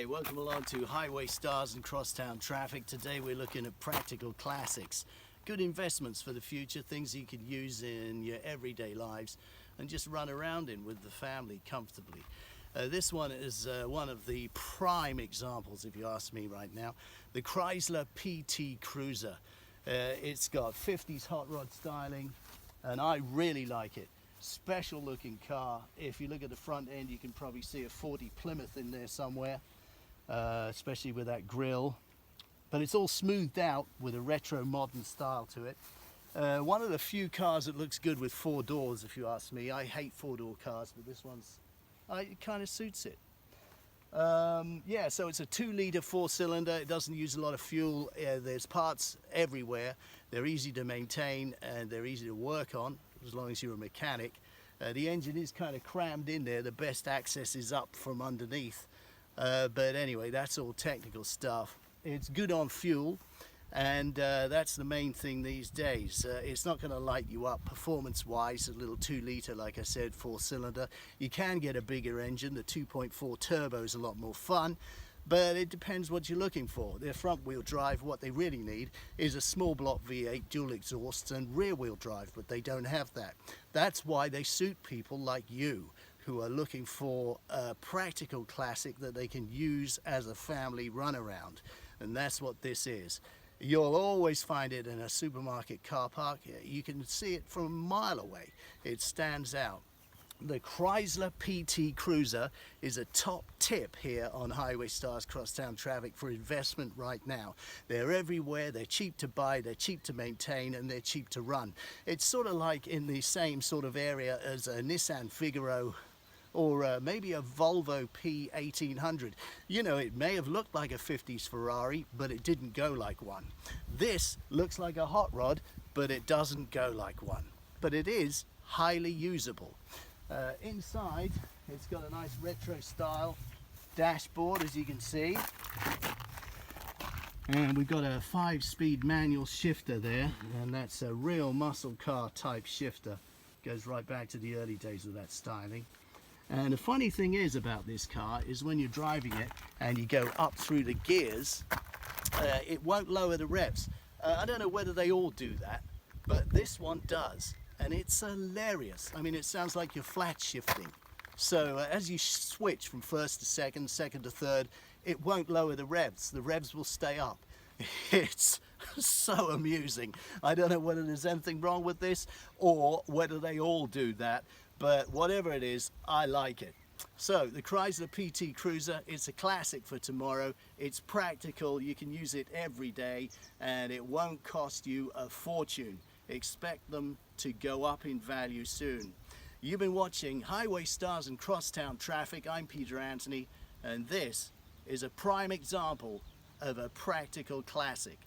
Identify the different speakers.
Speaker 1: Hi, welcome along to Highway Stars and Crosstown Traffic. Today we're looking at practical classics, good investments for the future, things you could use in your everyday lives and just run around in with the family comfortably. This one is one of the prime examples, if you ask me right now, the Chrysler PT Cruiser. It's got 50s hot rod styling and I really like it. Special looking car. If you look at the front end, you can probably see a 40 Plymouth in there somewhere, especially with that grille, but it's all smoothed out with a retro modern style to it. One of the few cars that looks good with 4 doors, if you ask me. I hate 4-door cars, but this one's it kind of suits it. Yeah, so it's a 2-litre 4-cylinder. It doesn't use a lot of fuel. There's parts everywhere. They're easy to maintain and they're easy to work on as long as you're a mechanic. The engine is kind of crammed in there. The best access is up from underneath. But anyway, that's all technical stuff. It's good on fuel, and that's the main thing these days. It's not going to light you up performance-wise. A little 2-litre, like I said, 4-cylinder. You can get a bigger engine. The 2.4 turbo is a lot more fun. But it depends what you're looking for. Their front-wheel drive, what they really need is a small block V8, dual exhausts and rear-wheel drive, but they don't have that. That's why they suit people like you who are looking for a practical classic that they can use as a family runaround. And that's what this is. You'll always find it in a supermarket car park. You can see it from a mile away. It stands out. The Chrysler PT Cruiser is a top tip here on Highway Stars Crosstown Traffic for investment right now. They're everywhere, they're cheap to buy, they're cheap to maintain, and they're cheap to run. It's sort of like in the same sort of area as a Nissan Figaro or maybe a Volvo P1800. You know, it may have looked like a 50s Ferrari, but it didn't go like one. This looks like a hot rod, but it doesn't go like one. But it is highly usable. Inside, it's got a nice retro style dashboard, as you can see, and we've got a 5-speed manual shifter there, and that's a real muscle car type shifter. Goes right back to the early days of that styling. And the funny thing is about this car is when you're driving it and you go up through the gears, it won't lower the revs. I don't know whether they all do that, but this one does. And it's hilarious. I mean, it sounds like you're flat shifting. So as you switch from first to second, second to third, it won't lower the revs. The revs will stay up. It's so amusing. I don't know whether there's anything wrong with this or whether they all do that, but whatever it is, I like it. So the Chrysler PT Cruiser, it's a classic for tomorrow. It's practical, you can use it every day, and it won't cost you a fortune. Expect them to go up in value soon. You've been watching Highway Stars and Crosstown Traffic. I'm Peter Anthony, and this is a prime example of a practical classic.